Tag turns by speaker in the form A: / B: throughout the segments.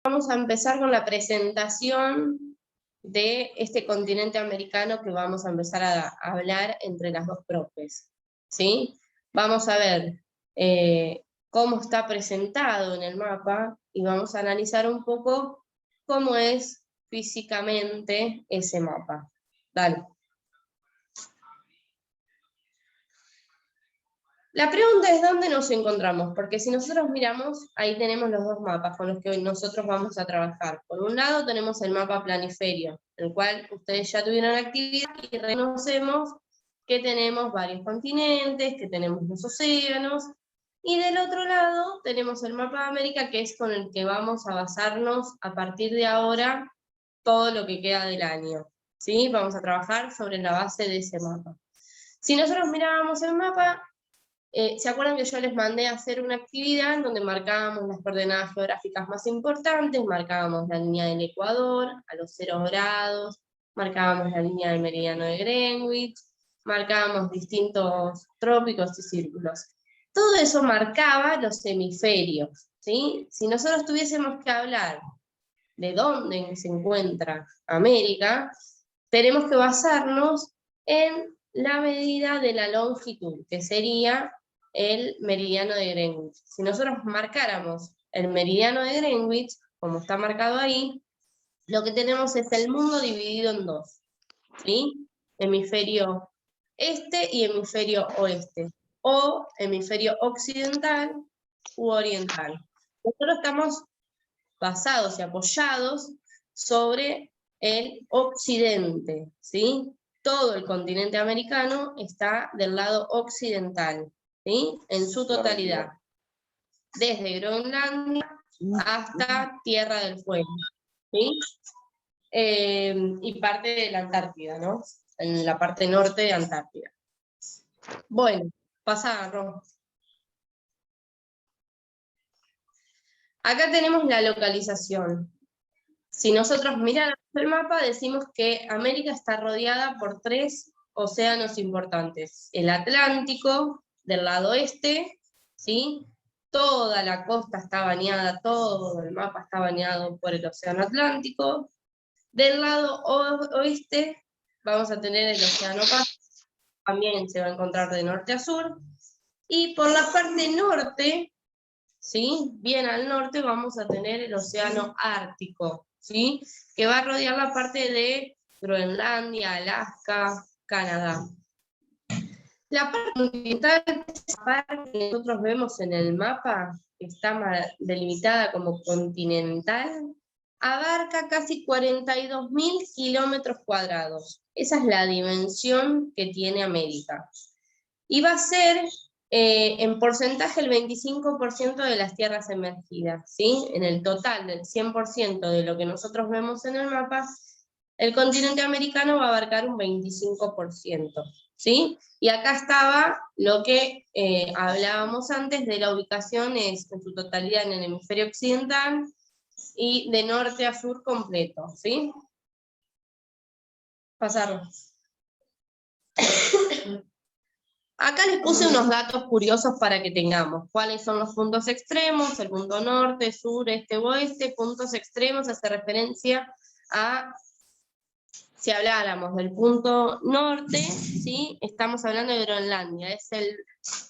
A: Vamos a empezar con la presentación de este continente americano que vamos a empezar a hablar entre las dos profes, ¿sí? Vamos a ver cómo está presentado en el mapa y vamos a analizar un poco cómo es físicamente ese mapa. Dale. La pregunta es ¿dónde nos encontramos? Porque si nosotros miramos, ahí tenemos los dos mapas con los que nosotros vamos a trabajar. Por un lado tenemos el mapa planiferio, el cual ustedes ya tuvieron actividad y reconocemos que tenemos varios continentes, que tenemos los océanos, y del otro lado tenemos el mapa de América, que es con el que vamos a basarnos a partir de ahora todo lo que queda del año, ¿sí? Vamos a trabajar sobre la base de ese mapa. Si nosotros mirábamos el mapa, ¿se acuerdan que yo les mandé a hacer una actividad en donde marcábamos las coordenadas geográficas más importantes? Marcábamos la línea del Ecuador a los 0 grados, marcábamos la línea del meridiano de Greenwich, marcábamos distintos trópicos y círculos. Todo eso marcaba los hemisferios, ¿sí? Si nosotros tuviésemos que hablar de dónde se encuentra América, tenemos que basarnos en la medida de la longitud, que sería el meridiano de Greenwich. Si nosotros marcáramos el meridiano de Greenwich, como está marcado ahí, lo que tenemos es el mundo dividido en dos, ¿sí? Hemisferio este y hemisferio oeste, o hemisferio occidental u oriental. Nosotros estamos basados y apoyados sobre el occidente, ¿sí? Todo el continente americano está del lado occidental, ¿sí? En su totalidad. Desde Groenlandia hasta Tierra del Fuego, ¿sí? Y parte de la Antártida, ¿no? En la parte norte de Antártida. Bueno, pasa, Ron. Acá tenemos la localización. Si nosotros miramos el mapa, decimos que América está rodeada por 3 océanos importantes. El Atlántico, del lado oeste, ¿sí? Toda la costa está bañada, todo el mapa está bañado por el océano Atlántico. Del lado oeste vamos a tener el océano Pacífico, también se va a encontrar de norte a sur. Y por la parte norte, ¿sí? Bien al norte vamos a tener el océano Ártico, ¿sí? Que va a rodear la parte de Groenlandia, Alaska, Canadá. La parte continental, esa parte que nosotros vemos en el mapa, que está delimitada como continental, abarca casi 42.000 kilómetros cuadrados. Esa es la dimensión que tiene América. Y va a ser en porcentaje el 25% de las tierras emergidas, ¿sí? En el total del 100% de lo que nosotros vemos en el mapa, el continente americano va a abarcar un 25%, ¿sí? Y acá estaba lo que hablábamos antes de la ubicación, es en su totalidad en el hemisferio occidental y de norte a sur completo, ¿sí? Pasarlo. Acá les puse unos datos curiosos para que tengamos. ¿Cuáles son los puntos extremos? El punto norte, sur, este, oeste. Puntos extremos hace referencia a, si habláramos del punto norte, ¿sí? Estamos hablando de Groenlandia. Es el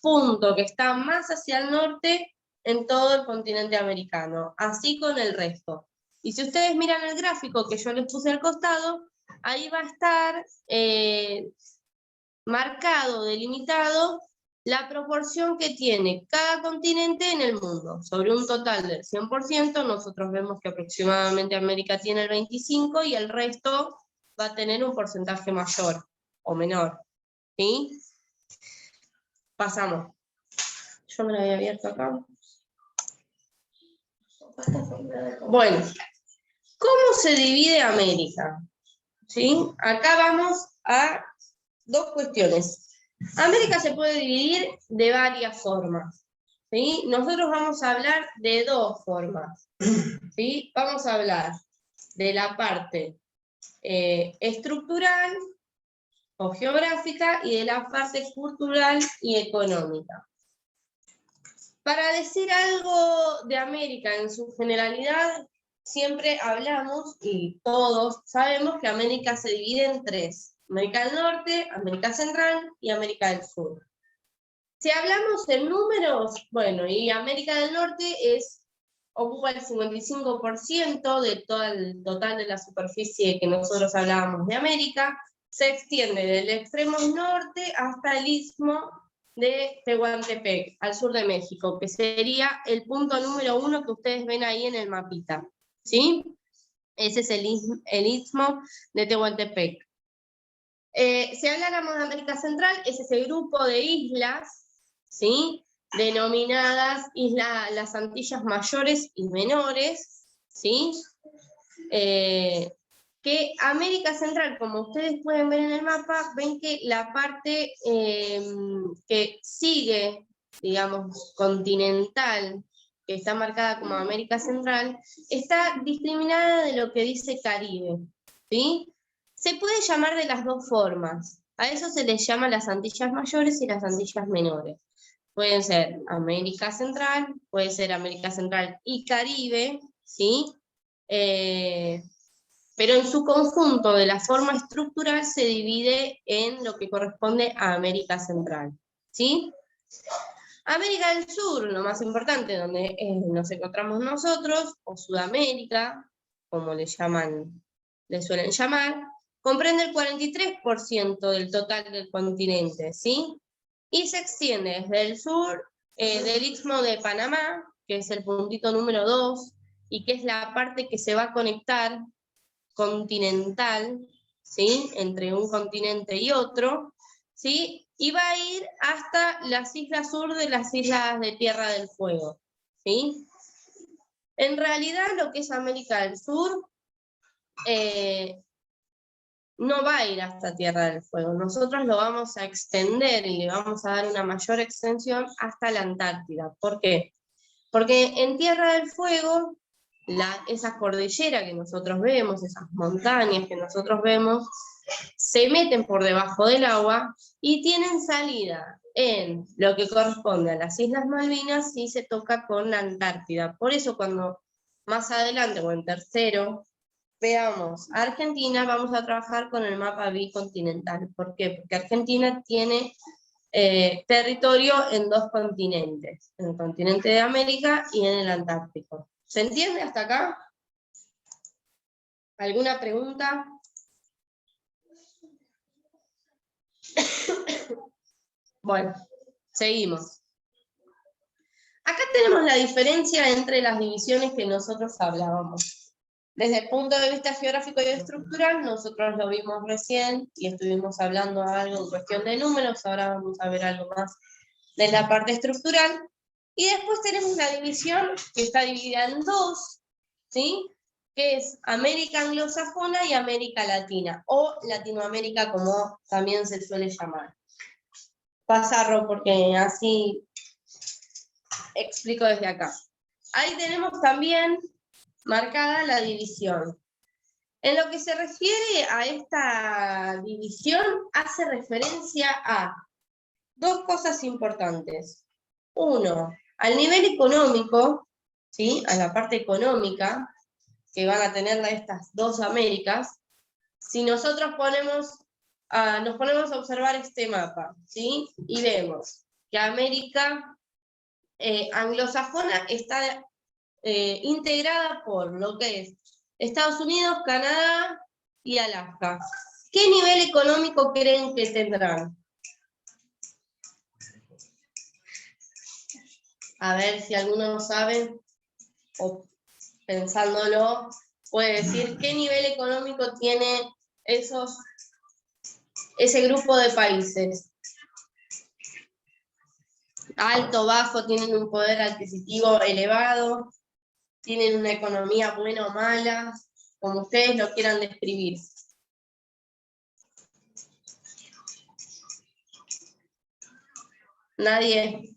A: punto que está más hacia el norte en todo el continente americano. Así con el resto. Y si ustedes miran el gráfico que yo les puse al costado, ahí va a estar marcado, delimitado, la proporción que tiene cada continente en el mundo. Sobre un total del 100%, nosotros vemos que aproximadamente América tiene el 25% y el resto va a tener un porcentaje mayor o menor, ¿sí? Pasamos. Yo me lo había abierto acá. Bueno, ¿cómo se divide América? ¿Sí? Acá vamos a dos cuestiones. América se puede dividir de varias formas, ¿sí? Nosotros vamos a hablar de dos formas, ¿sí? Vamos a hablar de la parte estructural o geográfica y de la parte cultural y económica. Para decir algo de América en su generalidad, siempre hablamos y todos sabemos que América se divide en tres: América del Norte, América Central y América del Sur. Si hablamos en números, bueno, y América del Norte ocupa el 55% de todo el total de la superficie que nosotros hablábamos de América, se extiende del extremo norte hasta el istmo de Tehuantepec, al sur de México, que sería el punto número 1 que ustedes ven ahí en el mapita, ¿sí? Ese es el istmo de Tehuantepec. Si habláramos de América Central, es ese grupo de islas, ¿sí?, denominadas las Antillas Mayores y Menores, ¿sí? Que América Central, como ustedes pueden ver en el mapa, ven que la parte que sigue, digamos, continental, que está marcada como América Central, está discriminada de lo que dice Caribe, ¿sí? Se puede llamar de las dos formas. A eso se les llama las Antillas Mayores y las Antillas Menores. Pueden ser América Central, puede ser América Central y Caribe, ¿sí? Pero en su conjunto, de la forma estructural, se divide en lo que corresponde a América Central, ¿sí? América del Sur, lo más importante, donde nos encontramos nosotros, o Sudamérica, como le suelen llamar, comprende el 43% del total del continente, ¿sí? Y se extiende desde el sur del Istmo de Panamá, que es el puntito número 2, y que es la parte que se va a conectar continental, ¿sí?, entre un continente y otro, ¿sí?, y va a ir hasta las islas sur de las islas de Tierra del Fuego, ¿sí? En realidad, lo que es América del Sur no va a ir hasta Tierra del Fuego. Nosotros lo vamos a extender y le vamos a dar una mayor extensión hasta la Antártida. ¿Por qué? Porque en Tierra del Fuego, esa cordillera que nosotros vemos, esas montañas que nosotros vemos, se meten por debajo del agua y tienen salida en lo que corresponde a las Islas Malvinas y se toca con la Antártida. Por eso cuando más adelante o en tercero veamos a Argentina, vamos a trabajar con el mapa bicontinental. ¿Por qué? Porque Argentina tiene territorio en dos continentes, en el continente de América y en el Antártico. ¿Se entiende hasta acá? ¿Alguna pregunta? Bueno, seguimos. Acá tenemos la diferencia entre las divisiones que nosotros hablábamos. Desde el punto de vista geográfico y estructural, nosotros lo vimos recién y estuvimos hablando algo en cuestión de números, ahora vamos a ver algo más de la parte estructural. Y después tenemos la división que está dividida en dos, ¿sí?, que es América anglosajona y América latina, o Latinoamérica como también se suele llamar. Pasarlo porque así explico desde acá. Ahí tenemos también marcada la división. En lo que se refiere a esta división, hace referencia a dos cosas importantes. Uno, al nivel económico, ¿sí?, a la parte económica que van a tener estas dos Américas. Si nosotros nos ponemos a observar este mapa, ¿sí?, y vemos que América anglosajona está integrada por lo que es Estados Unidos, Canadá y Alaska. ¿Qué nivel económico creen que tendrán? A ver si alguno sabe, o pensándolo, puede decir qué nivel económico tiene ese grupo de países. Alto, bajo, tienen un poder adquisitivo elevado, tienen una economía buena o mala, como ustedes lo quieran describir. Nadie.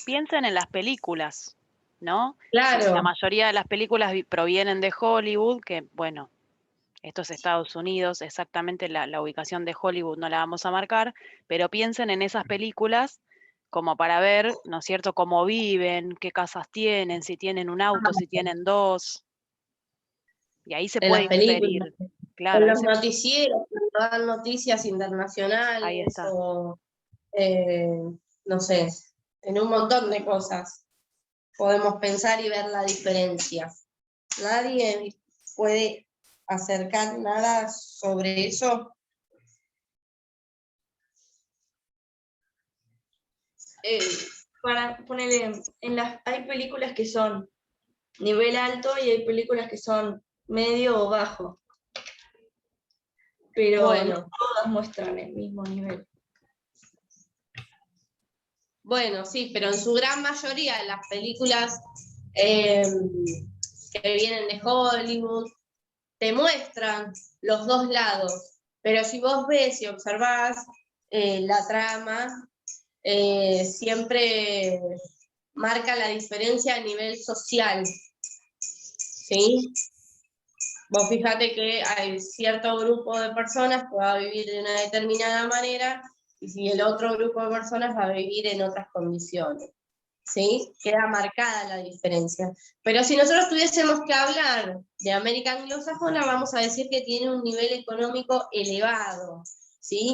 B: Piensen en las películas, ¿no?
A: Claro.
B: La mayoría de las películas provienen de Hollywood, que bueno, esto es Estados Unidos, exactamente la ubicación de Hollywood no la vamos a marcar, pero piensen en esas películas como para ver, ¿no es cierto?, cómo viven, qué casas tienen, si tienen un auto, si tienen dos. Y ahí se
A: En
B: puede
A: las películas,
B: inferir,
A: en
B: claro,
A: los noticieros, cuando dan noticias
B: ahí
A: internacionales
B: está.
A: o, eh, no sé, en un montón de cosas podemos pensar y ver la diferencia. Nadie puede acercar nada sobre eso.
C: Para ponerle, hay películas que son nivel alto y hay películas que son medio o bajo, pero
A: Bueno,
C: no todas muestran el mismo nivel.
A: bueno, sí, pero en su gran mayoría las películas que vienen de Hollywood te muestran los dos lados, pero si vos ves y observás la trama, siempre marca la diferencia a nivel social, ¿sí? Vos fíjate que hay cierto grupo de personas que va a vivir de una determinada manera y si el otro grupo de personas va a vivir en otras condiciones, ¿sí? Queda marcada la diferencia. Pero si nosotros tuviésemos que hablar de América anglosajona, vamos a decir que tiene un nivel económico elevado, ¿sí?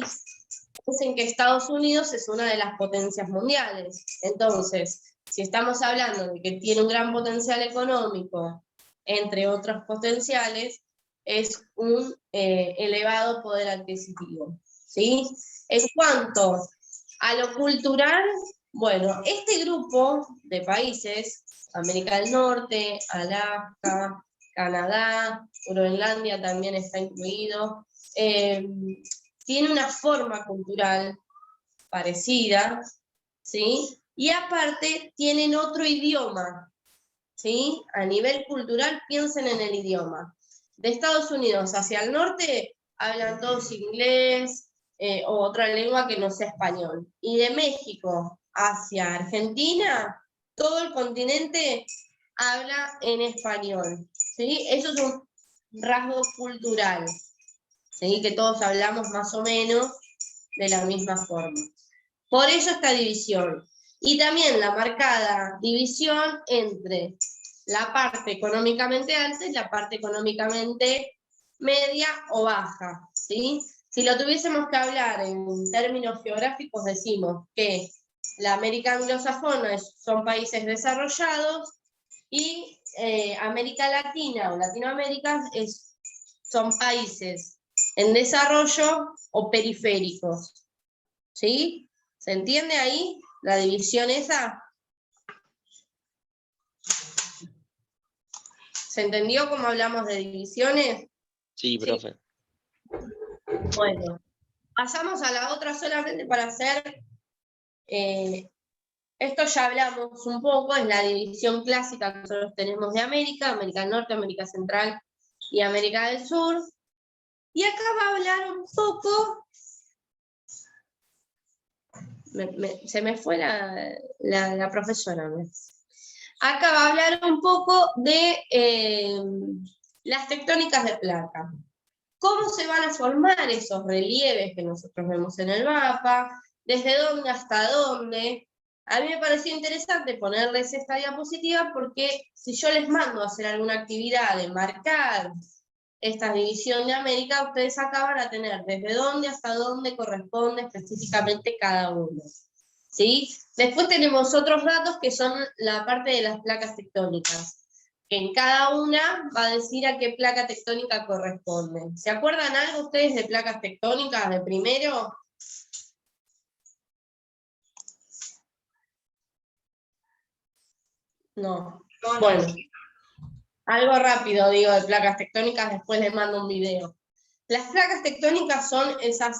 A: Dicen que Estados Unidos es una de las potencias mundiales. Entonces, si estamos hablando de que tiene un gran potencial económico, entre otros potenciales, es un elevado poder adquisitivo, ¿sí? En cuanto a lo cultural, bueno, este grupo de países, América del Norte, Alaska, Canadá, Groenlandia también está incluido, tiene una forma cultural parecida, ¿sí? Y aparte tienen otro idioma, ¿sí? A nivel cultural piensen en el idioma. De Estados Unidos hacia el norte hablan todos inglés o otra lengua que no sea español. Y de México hacia Argentina, todo el continente habla en español, ¿sí? Eso es un rasgo cultural, ¿sí? Que todos hablamos más o menos de la misma forma. Por ello esta división. Y también la marcada división entre la parte económicamente alta y la parte económicamente media o baja, ¿sí? Si lo tuviésemos que hablar en términos geográficos, decimos que la América anglosajona son países desarrollados y América Latina o Latinoamérica son países en desarrollo o periféricos, ¿sí? ¿Se entiende ahí la división esa? ¿Se entendió cómo hablamos de divisiones?
D: Sí, profe.
A: Bueno, pasamos a la otra solamente para hacer, esto ya hablamos un poco, es la división clásica que nosotros tenemos de América, América del Norte, América Central y América del Sur. Y acá va a hablar un poco, se me fue la profesora. Acá va a hablar un poco de las tectónicas de placa. ¿Cómo se van a formar esos relieves que nosotros vemos en el mapa? ¿Desde dónde hasta dónde? A mí me pareció interesante ponerles esta diapositiva porque si yo les mando a hacer alguna actividad de marcar esta división de América, ustedes acá van a tener desde dónde hasta dónde corresponde específicamente cada uno, ¿sí? Después tenemos otros datos que son la parte de las placas tectónicas, que en cada una va a decir a qué placa tectónica corresponde. ¿Se acuerdan algo ustedes de placas tectónicas de primero? No. Bueno, algo rápido digo de placas tectónicas, después les mando un video. Las placas tectónicas son esas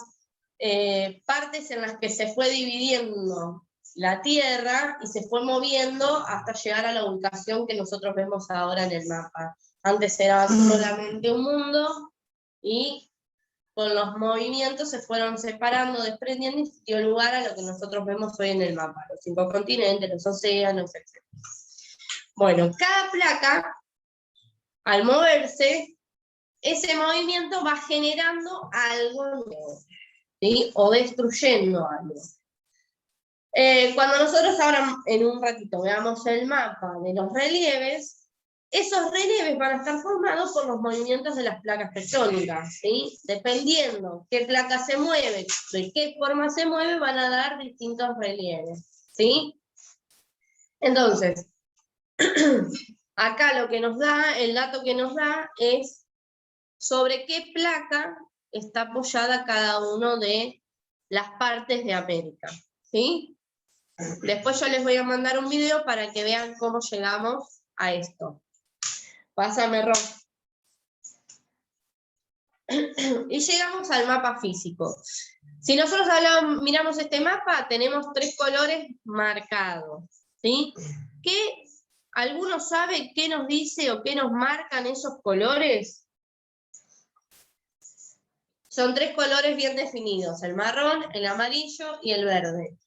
A: partes en las que se fue dividiendo la Tierra y se fue moviendo hasta llegar a la ubicación que nosotros vemos ahora en el mapa. Antes era solamente un mundo y con los movimientos se fueron separando, desprendiendo y dio lugar a lo que nosotros vemos hoy en el mapa, los 5 continentes, los océanos, etc. Bueno, cada placa, al moverse, ese movimiento va generando algo nuevo, ¿sí? O destruyendo algo. Cuando nosotros ahora en un ratito veamos el mapa de los relieves, esos relieves van a estar formados por los movimientos de las placas tectónicas, ¿sí? Dependiendo qué placa se mueve, de qué forma se mueve, van a dar distintos relieves, ¿sí? Entonces, acá lo que nos da, el dato que nos da es sobre qué placa está apoyada cada uno de las partes de América, ¿sí? Después yo les voy a mandar un video para que vean cómo llegamos a esto. Pásame, Ron. Y llegamos al mapa físico. Si nosotros miramos este mapa, tenemos 3 colores marcados, ¿sí? ¿Alguno sabe qué nos dice o qué nos marcan esos colores? Son 3 colores bien definidos, el marrón, el amarillo y el verde.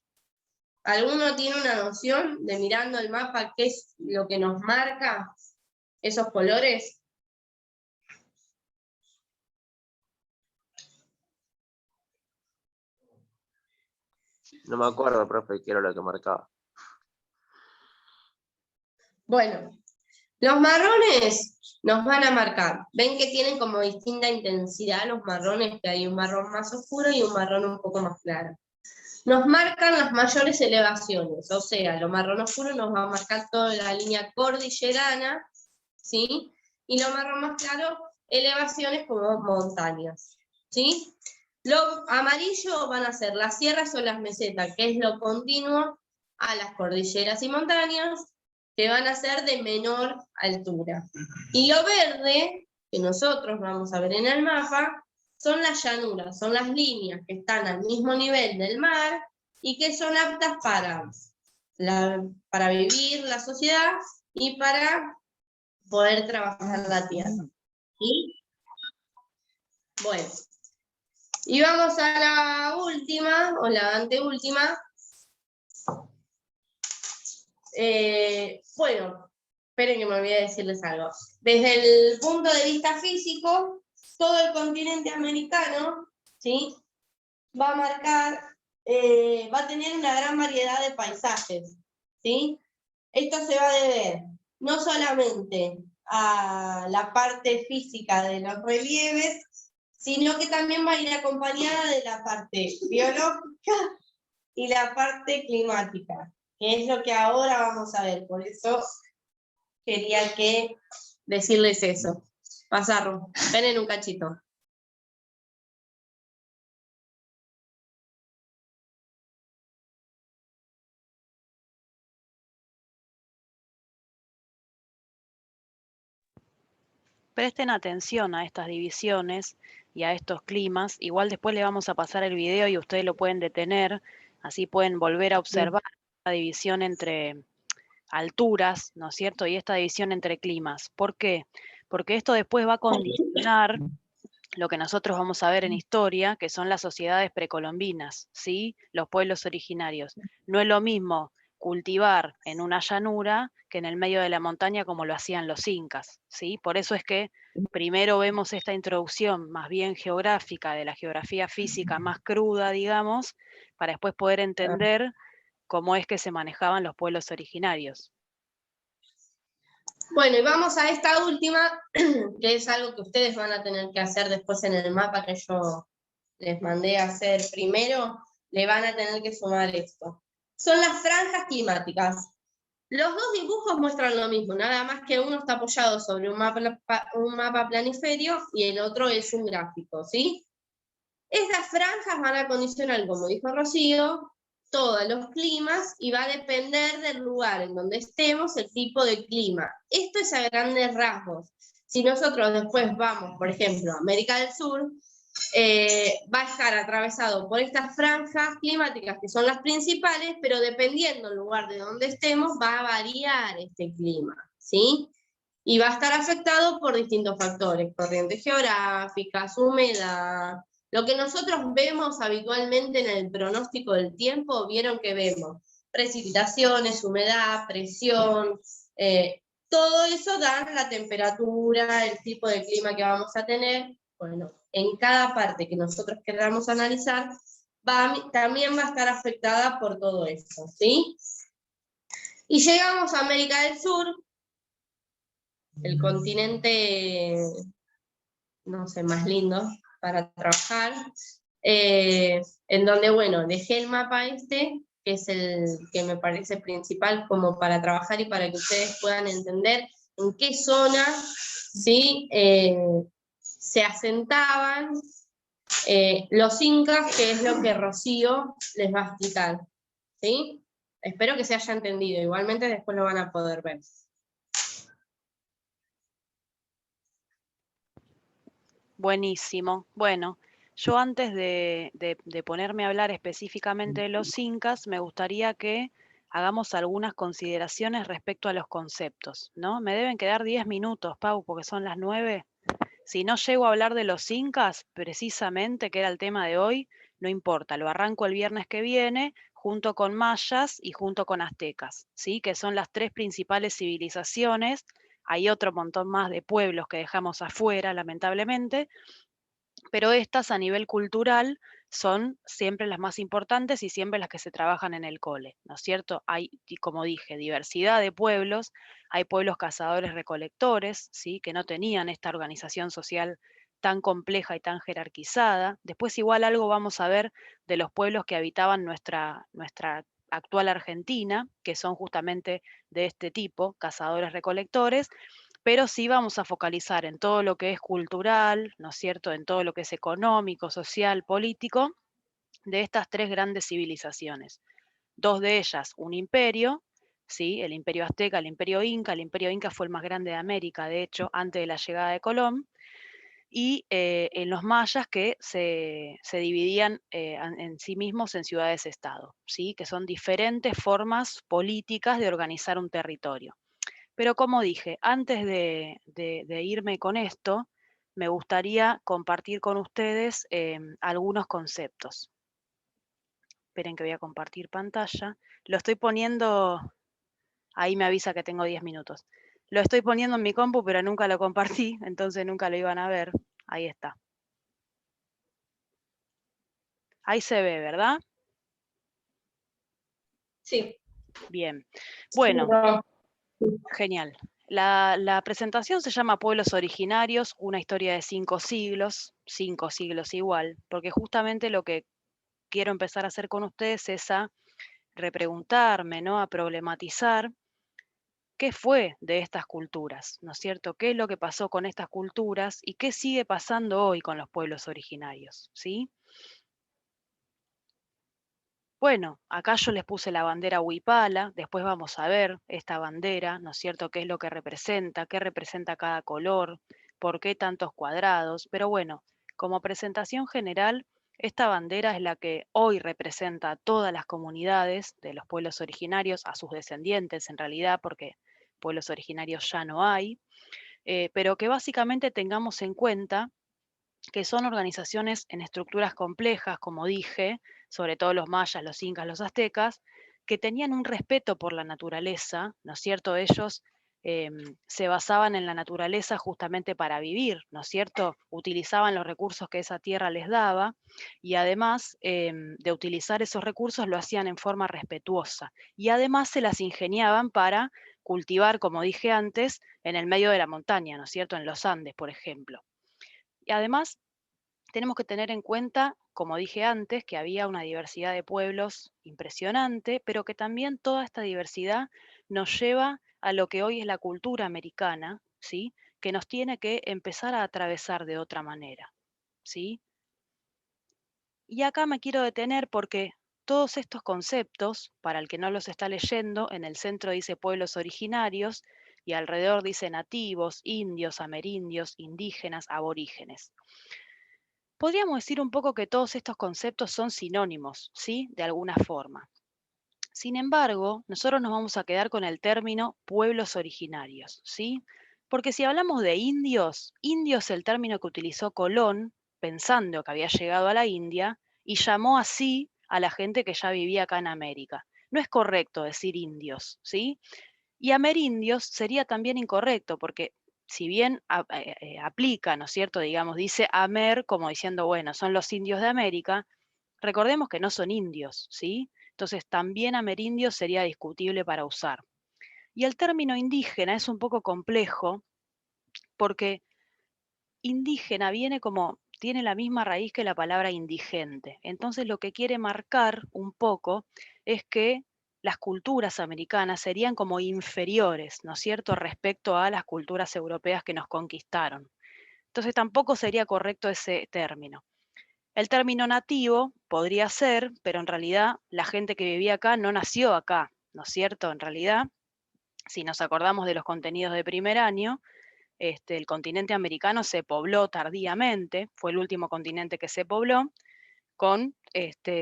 A: ¿Alguno tiene una noción de, mirando el mapa, qué es lo que nos marca esos colores?
D: No me acuerdo, profe, qué era lo que marcaba.
A: Bueno, los marrones nos van a marcar. Ven que tienen como distinta intensidad los marrones, que hay un marrón más oscuro y un marrón un poco más claro. Nos marcan las mayores elevaciones, o sea, lo marrón oscuro nos va a marcar toda la línea cordillerana, ¿sí? Y lo marrón más claro, elevaciones como montañas, ¿sí? Lo amarillo van a ser las sierras o las mesetas, que es lo continuo a las cordilleras y montañas, que van a ser de menor altura. Y lo verde, que nosotros vamos a ver en el mapa, son las llanuras, son las líneas que están al mismo nivel del mar y que son aptas para vivir la sociedad y para poder trabajar la tierra. ¿Sí? Bueno, y vamos a la última, o la anteúltima. Bueno, esperen que me olvidé de decirles algo. Desde el punto de vista físico, todo el continente americano, ¿sí? Va a marcar, va a tener una gran variedad de paisajes, ¿sí? Esto se va a deber no solamente a la parte física de los relieves, sino que también va a ir acompañada de la parte biológica y la parte climática, que es lo que ahora vamos a ver. Por eso quería decirles eso. Pasarlo, ven en un cachito.
B: Presten atención a estas divisiones y a estos climas. Igual después le vamos a pasar el video y ustedes lo pueden detener, así pueden volver a observar la división entre alturas, ¿no es cierto? Y esta división entre climas. ¿Por qué? Porque esto después va a condicionar lo que nosotros vamos a ver en historia, que son las sociedades precolombinas, ¿sí? Los pueblos originarios. No es lo mismo cultivar en una llanura que en el medio de la montaña como lo hacían los incas, ¿sí? Por eso es que primero vemos esta introducción más bien geográfica, de la geografía física más cruda, digamos, para después poder entender cómo es que se manejaban los pueblos originarios.
A: Bueno, y vamos a esta última, que es algo que ustedes van a tener que hacer después en el mapa que yo les mandé a hacer primero, le van a tener que sumar esto. Son las franjas climáticas. Los dos dibujos muestran lo mismo, nada más que uno está apoyado sobre un mapa planiferio y el otro es un gráfico, ¿sí? Estas franjas van a condicionar, como dijo Rocío, todos los climas y va a depender del lugar en donde estemos, el tipo de clima. Esto es a grandes rasgos. Si nosotros después vamos, por ejemplo, a América del Sur, va a estar atravesado por estas franjas climáticas que son las principales, pero dependiendo del lugar de donde estemos, va a variar este clima, ¿sí? Y va a estar afectado por distintos factores, corrientes geográficas, humedad. Lo que nosotros vemos habitualmente en el pronóstico del tiempo, vieron que vemos precipitaciones, humedad, presión, todo eso da la temperatura, el tipo de clima que vamos a tener. Bueno, en cada parte que nosotros queramos analizar, también va a estar afectada por todo esto, ¿sí? Y llegamos a América del Sur, el continente, no sé, más lindo para trabajar, en donde, bueno, dejé el mapa este, que es el que me parece principal como para trabajar y para que ustedes puedan entender en qué zona, ¿sí? Se asentaban los incas, que es lo que Rocío les va a explicar, ¿sí? Espero que se haya entendido, igualmente después lo van a poder ver.
B: Buenísimo. Bueno, yo antes de ponerme a hablar específicamente de los incas, me gustaría que hagamos algunas consideraciones respecto a los conceptos, ¿no? Me deben quedar 10 minutos, Pau, porque son las 9. Si no llego a hablar de los incas, precisamente, que era el tema de hoy, no importa, lo arranco el viernes que viene, junto con mayas y junto con aztecas, ¿sí? Que son las 3 principales civilizaciones. Hay otro montón más de pueblos que dejamos afuera, lamentablemente, pero estas a nivel cultural son siempre las más importantes y siempre las que se trabajan en el cole, ¿no es cierto? Hay, y como dije, diversidad de pueblos, hay pueblos cazadores-recolectores, ¿sí? Que no tenían esta organización social tan compleja y tan jerarquizada. Después igual algo vamos a ver de los pueblos que habitaban nuestra actual Argentina, que son justamente de este tipo, cazadores-recolectores, pero sí vamos a focalizar en todo lo que es cultural, ¿no es cierto?, en todo lo que es económico, social, político, de estas 3 grandes civilizaciones. 2 de ellas, un imperio, ¿sí?, el imperio azteca, el imperio inca fue el más grande de América, de hecho, antes de la llegada de Colón, y en los mayas que se dividían en sí mismos en ciudades-estado, ¿sí?, que son diferentes formas políticas de organizar un territorio. Pero como dije, antes de irme con esto, me gustaría compartir con ustedes algunos conceptos. Esperen que voy a compartir pantalla. Lo estoy poniendo, ahí me avisa que tengo 10 minutos. Lo estoy poniendo en mi compu, pero nunca lo compartí, entonces nunca lo iban a ver. Ahí está. Ahí se ve, ¿verdad?
C: Sí.
B: Bien. Bueno, genial. La presentación se llama Pueblos Originarios, una historia de 5 siglos igual, porque justamente lo que quiero empezar a hacer con ustedes es a repreguntarme, ¿no? A problematizar qué fue de estas culturas, ¿no es cierto? ¿Qué es lo que pasó con estas culturas y qué sigue pasando hoy con los pueblos originarios, ¿sí? Bueno, acá yo les puse la bandera huipala, después vamos a ver esta bandera, ¿no es cierto? ¿Qué es lo que representa? ¿Qué representa cada color? ¿Por qué tantos cuadrados? Pero bueno, como presentación general, esta bandera es la que hoy representa a todas las comunidades de los pueblos originarios, a sus descendientes en realidad, porque pueblos originarios ya no hay, pero que básicamente tengamos en cuenta que son organizaciones en estructuras complejas, como dije, sobre todo los mayas, los incas, los aztecas, que tenían un respeto por la naturaleza, ¿no es cierto? Ellos se basaban en la naturaleza justamente para vivir, ¿no es cierto? Utilizaban los recursos que esa tierra les daba y además de utilizar esos recursos lo hacían en forma respetuosa y además se las ingeniaban para cultivar, como dije antes, en el medio de la montaña, ¿no es cierto? En los Andes, por ejemplo. Y además, tenemos que tener en cuenta, como dije antes, que había una diversidad de pueblos impresionante, pero que también toda esta diversidad nos lleva a lo que hoy es la cultura americana, ¿sí? Que nos tiene que empezar a atravesar de otra manera, ¿sí? Y acá me quiero detener porque todos estos conceptos, para el que no los está leyendo, en el centro dice pueblos originarios y alrededor dice nativos, indios, amerindios, indígenas, aborígenes. Podríamos decir un poco que todos estos conceptos son sinónimos, ¿sí? De alguna forma. Sin embargo, nosotros nos vamos a quedar con el término pueblos originarios, ¿sí? Porque si hablamos de indios, indios es el término que utilizó Colón, pensando que había llegado a la India, y llamó así a la gente que ya vivía acá en América. No es correcto decir indios, ¿sí? Y amerindios sería también incorrecto, porque si bien aplica, ¿no es cierto? Digamos, dice amer como diciendo, bueno, son los indios de América, recordemos que no son indios, ¿sí? Entonces también amerindios sería discutible para usar. Y el término indígena es un poco complejo Porque indígena tiene la misma raíz que la palabra indigente. Entonces lo que quiere marcar un poco es que las culturas americanas serían como inferiores, ¿no es cierto?, respecto a las culturas europeas que nos conquistaron. Entonces tampoco sería correcto ese término. El término nativo podría ser, pero en realidad la gente que vivía acá no nació acá, ¿no es cierto? En realidad, si nos acordamos de los contenidos de primer año, el continente americano se pobló tardíamente, fue el último continente que se pobló, con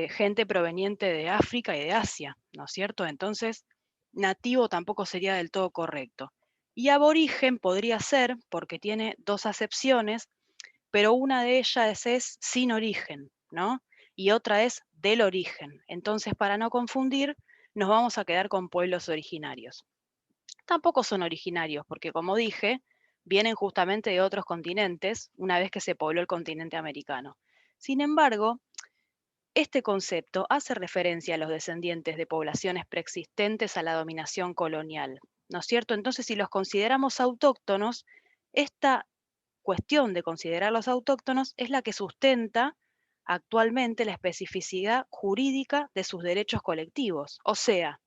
B: gente proveniente de África y de Asia, ¿no es cierto? Entonces, nativo tampoco sería del todo correcto. Y aborigen podría ser, porque tiene dos acepciones, pero una de ellas es sin origen, ¿no? Y otra es del origen. Entonces, para no confundir, nos vamos a quedar con pueblos originarios. Tampoco son originarios, porque como dije, vienen justamente de otros continentes una vez que se pobló el continente americano. Sin embargo, este concepto hace referencia a los descendientes de poblaciones preexistentes a la dominación colonial, ¿no es cierto? Entonces, si los consideramos autóctonos, esta cuestión de considerarlos autóctonos es la que sustenta actualmente la especificidad jurídica de sus derechos colectivos. O sea,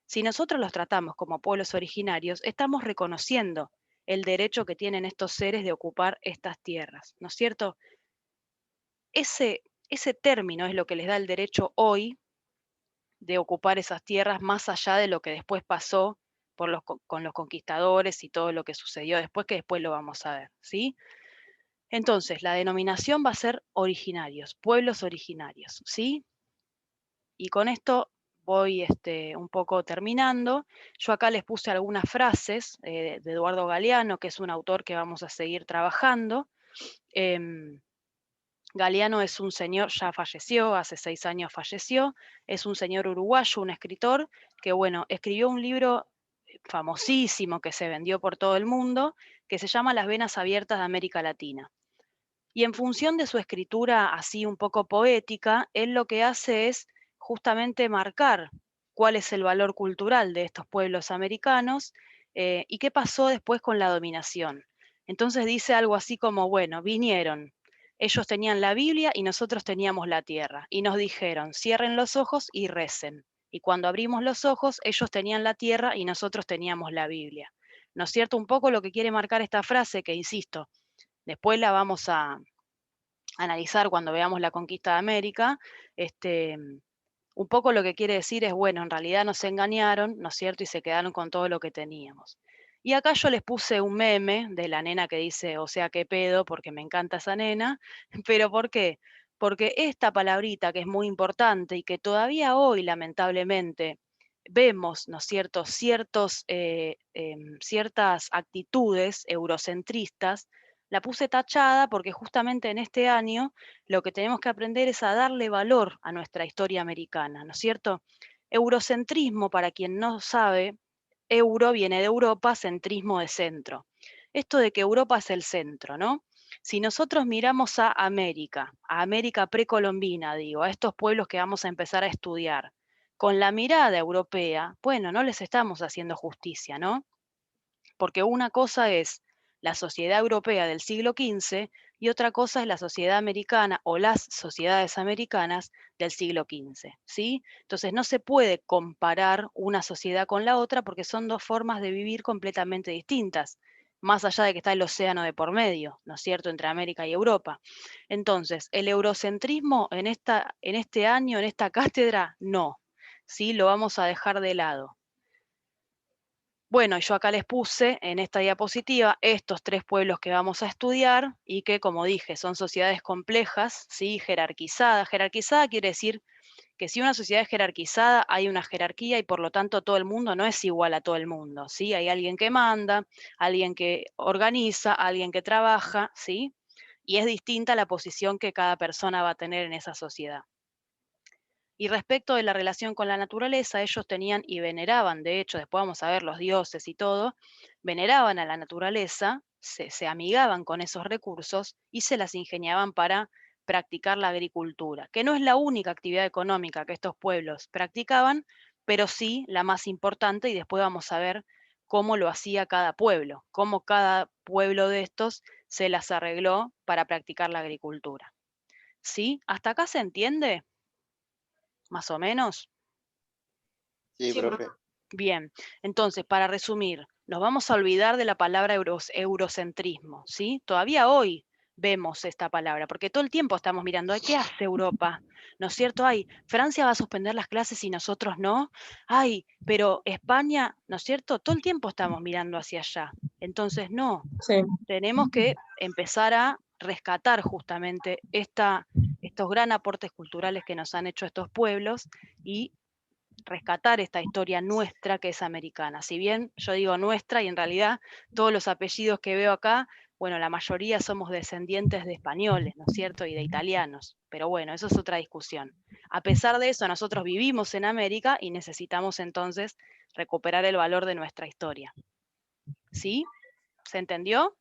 B: si nosotros los tratamos como pueblos originarios, estamos reconociendo el derecho que tienen estos seres de ocupar estas tierras, ¿no es cierto? Ese término es lo que les da el derecho hoy de ocupar esas tierras más allá de lo que después pasó con los conquistadores y todo lo que sucedió después, que después lo vamos a ver, ¿sí? Entonces, la denominación va a ser originarios, pueblos originarios, ¿sí? Y con esto voy un poco terminando. Yo acá les puse algunas frases de Eduardo Galeano, que es un autor que vamos a seguir trabajando. Galeano es un señor, ya falleció, hace 6 años falleció, es un señor uruguayo, un escritor, que bueno, escribió un libro famosísimo que se vendió por todo el mundo, que se llama Las venas abiertas de América Latina. Y en función de su escritura así un poco poética, él lo que hace es justamente marcar cuál es el valor cultural de estos pueblos americanos y qué pasó después con la dominación. Entonces dice algo así como, bueno, vinieron, ellos tenían la Biblia y nosotros teníamos la tierra, y nos dijeron, cierren los ojos y recen. Y cuando abrimos los ojos, ellos tenían la tierra y nosotros teníamos la Biblia. ¿No es cierto? Un poco lo que quiere marcar esta frase, que insisto, después la vamos a analizar cuando veamos la conquista de América, un poco lo que quiere decir es, bueno, en realidad nos engañaron, ¿no es cierto? Y se quedaron con todo lo que teníamos. Y acá yo les puse un meme de la nena que dice, o sea, qué pedo, porque me encanta esa nena. ¿Pero por qué? Porque esta palabrita que es muy importante y que todavía hoy, lamentablemente, vemos, ¿no es cierto?, ciertas actitudes eurocentristas, la puse tachada porque justamente en este año lo que tenemos que aprender es a darle valor a nuestra historia americana, ¿no es cierto? Eurocentrismo, para quien no sabe, euro viene de Europa, centrismo de centro. Esto de que Europa es el centro, ¿no? Si nosotros miramos a América precolombina, digo, a estos pueblos que vamos a empezar a estudiar, con la mirada europea, bueno, no les estamos haciendo justicia, ¿no? Porque una cosa es la sociedad europea del siglo XV y otra cosa es la sociedad americana o las sociedades americanas del siglo XV, ¿sí? Entonces no se puede comparar una sociedad con la otra porque son dos formas de vivir completamente distintas, más allá de que está el océano de por medio, ¿no es cierto?, entre América y Europa. Entonces, el eurocentrismo en este año, en esta cátedra, no, ¿sí? Lo vamos a dejar de lado. Bueno, yo acá les puse en esta diapositiva estos 3 pueblos que vamos a estudiar y que, como dije, son sociedades complejas, ¿sí? Jerarquizadas. Jerarquizada quiere decir que si una sociedad es jerarquizada, hay una jerarquía y por lo tanto todo el mundo no es igual a todo el mundo, ¿sí? Hay alguien que manda, alguien que organiza, alguien que trabaja, ¿sí? Y es distinta la posición que cada persona va a tener en esa sociedad. Y respecto de la relación con la naturaleza, ellos tenían y veneraban, de hecho, después vamos a ver los dioses y todo, veneraban a la naturaleza, se amigaban con esos recursos y se las ingeniaban para practicar la agricultura, que no es la única actividad económica que estos pueblos practicaban, pero sí la más importante, y después vamos a ver cómo lo hacía cada pueblo, cómo cada pueblo de estos se las arregló para practicar la agricultura. ¿Sí? ¿Hasta acá se entiende? ¿Más o menos?
E: Sí,
C: Sí,
E: profe.
B: Bien, entonces, para resumir, nos vamos a olvidar de la palabra eurocentrismo, ¿sí? Todavía hoy vemos esta palabra, porque todo el tiempo estamos mirando, ¿qué hace Europa? ¿No es cierto? Ay, Francia va a suspender las clases y nosotros no. Ay, pero España, ¿no es cierto? Todo el tiempo estamos mirando hacia allá. Entonces, no,
A: Sí.
B: tenemos que empezar a rescatar justamente estos gran aportes culturales que nos han hecho estos pueblos y rescatar esta historia nuestra que es americana. Si bien yo digo nuestra y en realidad todos los apellidos que veo acá, bueno, la mayoría somos descendientes de españoles, ¿no es cierto? Y de italianos. Pero bueno, eso es otra discusión. A pesar de eso, nosotros vivimos en América y necesitamos entonces recuperar el valor de nuestra historia. ¿Sí? ¿Se entendió?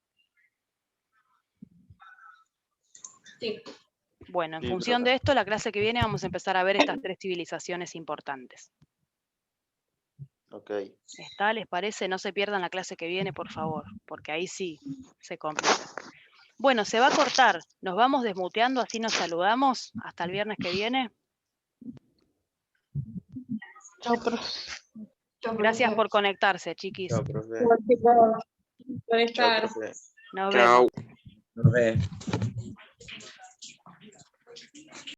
C: sí.
B: Bueno, en
E: Sí,
B: función
E: profe.
B: de esto, la clase que viene vamos a empezar a ver estas 3 civilizaciones importantes.
E: Ok.
B: ¿Está? ¿Les parece? No se pierdan la clase que viene, por favor, porque ahí sí se complica. Bueno, se va a cortar. Nos vamos desmuteando, así nos saludamos. Hasta el viernes que viene.
C: Chao, profe. Chao,
B: Gracias
C: profe.
B: por conectarse, chiquis.
E: Chao, profe.
A: Por
E: Chao,
A: estar.
E: profe.
B: Nos
D: Chao.
B: vemos.
F: Profe.